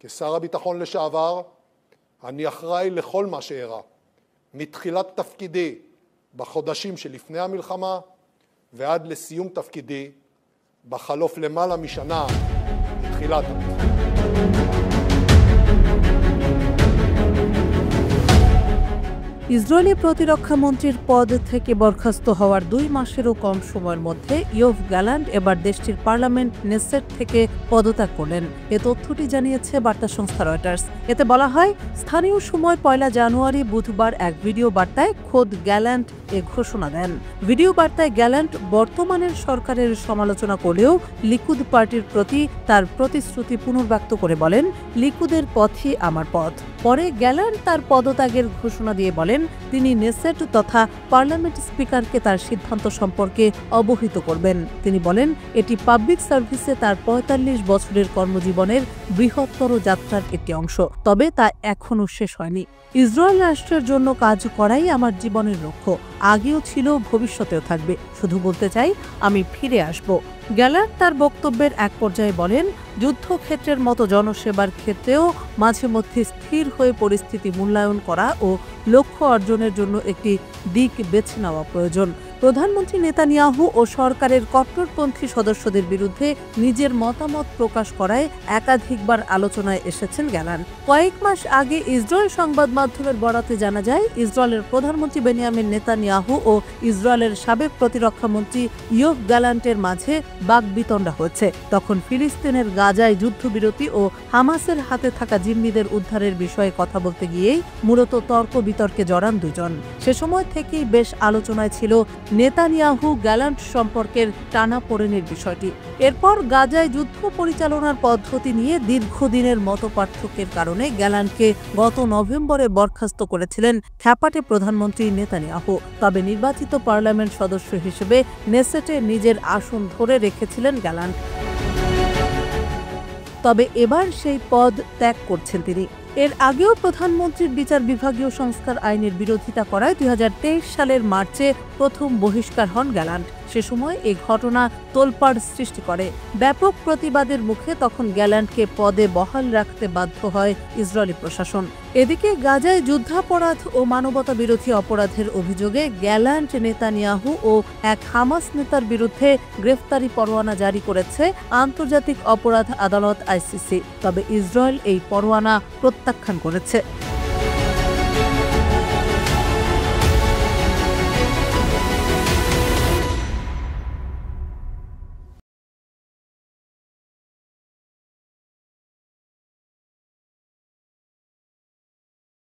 כשר הביטחון לשעבר, אני אחראי לכל מה שאירע, מתחילת תפקידי בחודשים שלפני המלחמה ועד לסיום תפקידי בחלוף למעלה משנה מתחילת המלחמה. Israeli প্রতিরক্ষা মন্ত্রীর পদ থেকে বরখাস্ত হওয়ার 2 মাসেরও কম সময়ের মধ্যে ইয়োভ গ্যালান্ট এবার দেশটির পার্লামেন্ট নেসেট থেকে পদত্যাগ করলেন। এ তথ্যটি জানিয়েছে বার্তা সংস্থা রয়টার্স। এতে বলা হয়, স্থানীয় সময় 1 জানুয়ারি বুধবার এক ভিডিও বার্তায় খোদ গ্যালান্ট এ ঘোষণা দেন। ভিডিও বার্তায় গ্যালান্ট বর্তমানের সরকারের সমালোচনা করলেও লিকুদ পার্টির প্রতি তার প্রতিশ্রুতি পুনর্ব্যক্ত করে বলেন, লিকুদের পথই আমার পথ। পরে গ্যালান্ট তার পদত্যাগের ঘোষণা দিয়ে বলেন, তিনি নেসেট তথা পার্লামেন্ট স্পিকারকে তার সিদ্ধান্ত সম্পর্কে অবহিত করবেন। তিনি বলেন, এটি পাবলিক সার্ভিসে তার ৪৫ বছরের কর্মজীবনের বৃহত্তর যাত্রার একটি অংশ, তবে তা এখনও শেষ হয়নি। ইসরায়েল রাষ্ট্রের জন্য কাজ করাই আমার জীবনের লক্ষ্য, আগেও ছিল, ভবিষ্যতেও থাকবে। শুধু বলতে চাই, আমি ফিরে আসব। গ্যালান্ট তার বক্তব্যের এক পর্যায়ে বলেন, যুদ্ধক্ষেত্রের মতো জনসেবার ক্ষেত্রেও মাঝে মধ্যে স্থির হয়ে পরিস্থিতি মূল্যায়ন করা ও লক্ষ্য অর্জনের জন্য একটি দিক বেছে নেওয়া প্রয়োজন। প্রধানমন্ত্রী নেতানিয়াহু ও সরকারের কট্টরপন্থী সদস্যদের বিরুদ্ধে নিজের মতামত প্রকাশ করায় একাধিকবার আলোচনায় এসেছেন গ্যালান্ট। কয়েক মাস আগে ইসরায়েল সংবাদ মাধ্যমের বরাতে জানা যায়, ইসরায়েলের প্রধানমন্ত্রী বেনিয়ামিন নেতানিয়াহু ও ইসরায়েলের সাবেক প্রতিরক্ষা মন্ত্রী ইয়োভ গ্যালান্টের মাঝে বাকবিতণ্ডা হয়েছে। তখন ফিলিস্তিনের গাজায় যুদ্ধবিরতি ও হামাসের হাতে থাকা জিম্মিদের উদ্ধারের বিষয়ে কথা বলতে গিয়েই মূলত তর্ক বিতর্কে জড়ান দুজন। সে সময় থেকেই বেশ আলোচনায় ছিল নেতানিয়াহু গ্যালান্ট সম্পর্কের টানাপোড়েনের বিষয়টি। এরপর গাজায় যুদ্ধ পরিচালনার পদ্ধতি নিয়ে দীর্ঘদিনের মতপার্থক্যের কারণে গ্যালান্টকে গত নভেম্বরে বরখাস্ত করেছিলেন খ্যাপাটে প্রধানমন্ত্রী নেতানিয়াহু। তবে নির্বাচিত পার্লামেন্ট সদস্য হিসেবে নেসেটে নিজের আসন ধরে রেখেছিলেন গ্যালান্ট। তবে এবার সেই পদ ত্যাগ করছেন তিনি। এর আগেও প্রধানমন্ত্রীর বিচার বিভাগীয় সংস্কার আইনের বিরোধিতা করায় 2023 সালের মার্চে প্রথম বহিষ্কার হন গ্যালান্ট। সে সময় এই ঘটনা তোলপাড় সৃষ্টি করে। ব্যাপক প্রতিবাদের মুখে তখন গ্যালান্টকে পদে বহাল রাখতে বাধ্য হয় ইসরায়েলি প্রশাসন। এদিকে গাজায় যুদ্ধাপরাধ ও মানবতা বিরোধী অপরাধের অভিযোগে গ্যালান্ট, নেতানিয়াহু ও এক হামাস নেতার বিরুদ্ধে গ্রেফতারি পরোয়ানা জারি করেছে আন্তর্জাতিক অপরাধ আদালত ICC। তবে ইসরায়েল এই পরোয়ানা প্রত্যাখ্যান করেছে।